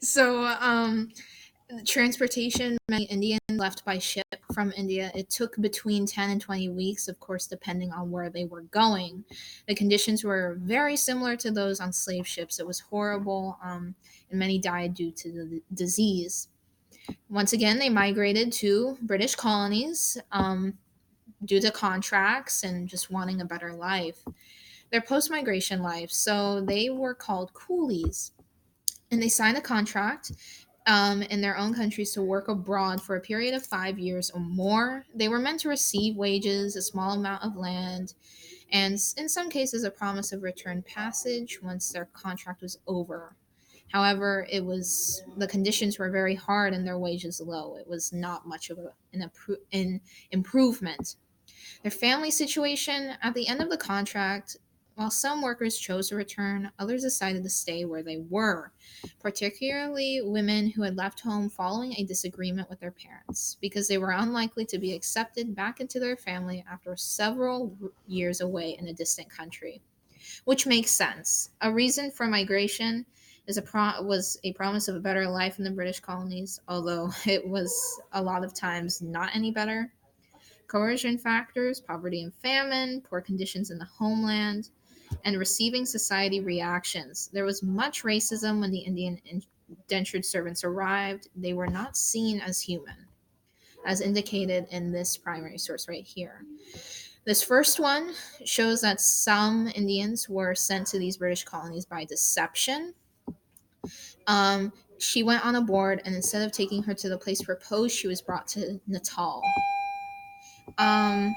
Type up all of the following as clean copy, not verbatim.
So, transportation, many Indians left by ship from India. It took between 10 and 20 weeks, of course, depending on where they were going. The conditions were very similar to those on slave ships. It was horrible, and many died due to the disease. Once again, they migrated to British colonies due to contracts and just wanting a better life. Their post migration life, so they were called coolies, and they signed a contract in their own countries to work abroad for a period of 5 years or more. They were meant to receive wages, a small amount of land, and in some cases, a promise of return passage once their contract was over. However, it was the conditions were very hard and their wages low. It was not much of an improvement. Their family situation at the end of the contract, while some workers chose to return, others decided to stay where they were, particularly women who had left home following a disagreement with their parents, because they were unlikely to be accepted back into their family after several years away in a distant country, which makes sense. A reason for migration was a promise of a better life in the British colonies, although it was a lot of times not any better. Coercion factors, poverty and famine, poor conditions in the homeland, and receiving society reactions. There was much racism when the Indian indentured servants arrived. They were not seen as human, as indicated in this primary source right here. This first one shows that some Indians were sent to these British colonies by deception. She went on a board, and instead of taking her to the place proposed, she was brought to Natal. Um,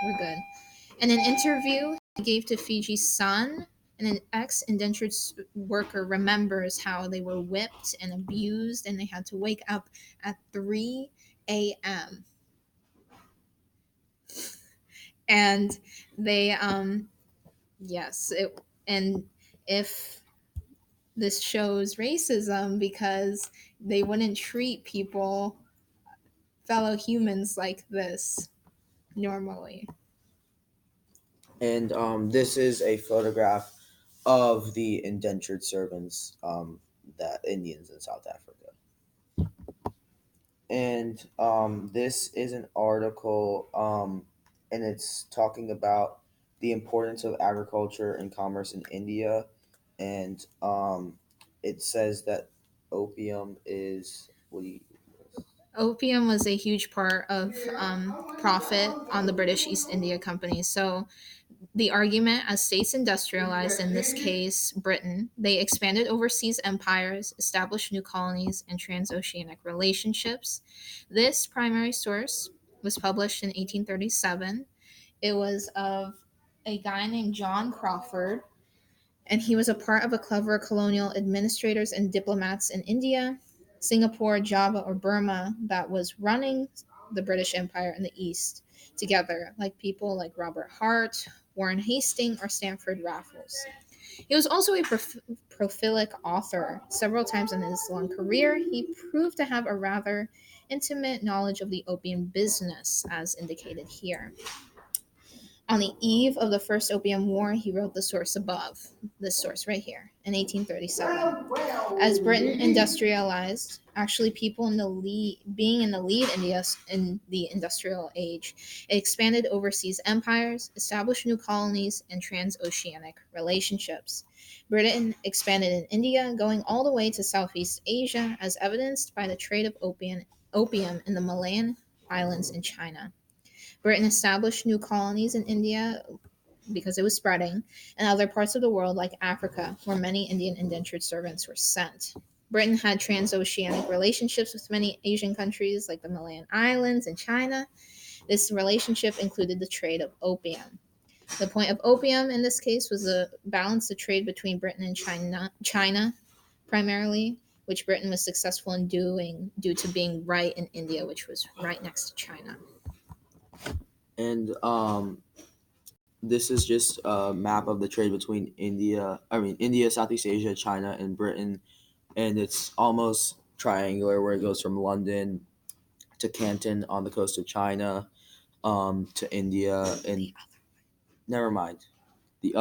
we're good. In an interview he gave to Fiji's Sun, and an ex-indentured worker remembers how they were whipped and abused, and they had to wake up at 3 a.m. And they, yes, and if this shows racism because they wouldn't treat people, fellow humans, like this normally. And this is a photograph of the indentured servants, that Indians in South Africa. And this is an article, and it's talking about the importance of agriculture and commerce in India. And it says that opium is what do you, Opium was a huge part of profit on the British East India Company. So the argument, as states industrialized, in this case Britain, they expanded overseas empires, established new colonies, and transoceanic relationships. This primary source was published in 1837. It was of a guy named John Crawford, and he was a part of a clever colonial administrators and diplomats in India, Singapore, Java, or Burma that was running the British Empire in the East together, like people like Robert Hart, Warren Hastings, or Stanford Raffles. He was also a prolific author. Several times in his long career, he proved to have a rather intimate knowledge of the opium business, as indicated here. On the eve of the First Opium War, he wrote the source above, this source right here, in 1837. As Britain industrialized, actually people in the lead, being in the lead in the industrial age, it expanded overseas empires, established new colonies, and transoceanic relationships. Britain expanded in India, going all the way to Southeast Asia, as evidenced by the trade of opium in the Malayan Islands in China. Britain established new colonies in India because it was spreading, and other parts of the world like Africa, where many Indian indentured servants were sent. Britain had transoceanic relationships with many Asian countries like the Malayan Islands and China. This relationship included the trade of opium. The point of opium in this case was to balance the trade between Britain and China primarily, which Britain was successful in doing due to being right in India, which was right next to China. and this is just a map of the trade between India, Southeast Asia, China, and Britain, and it's almost triangular where it goes from London to Canton on the coast of China, to India, and never mind.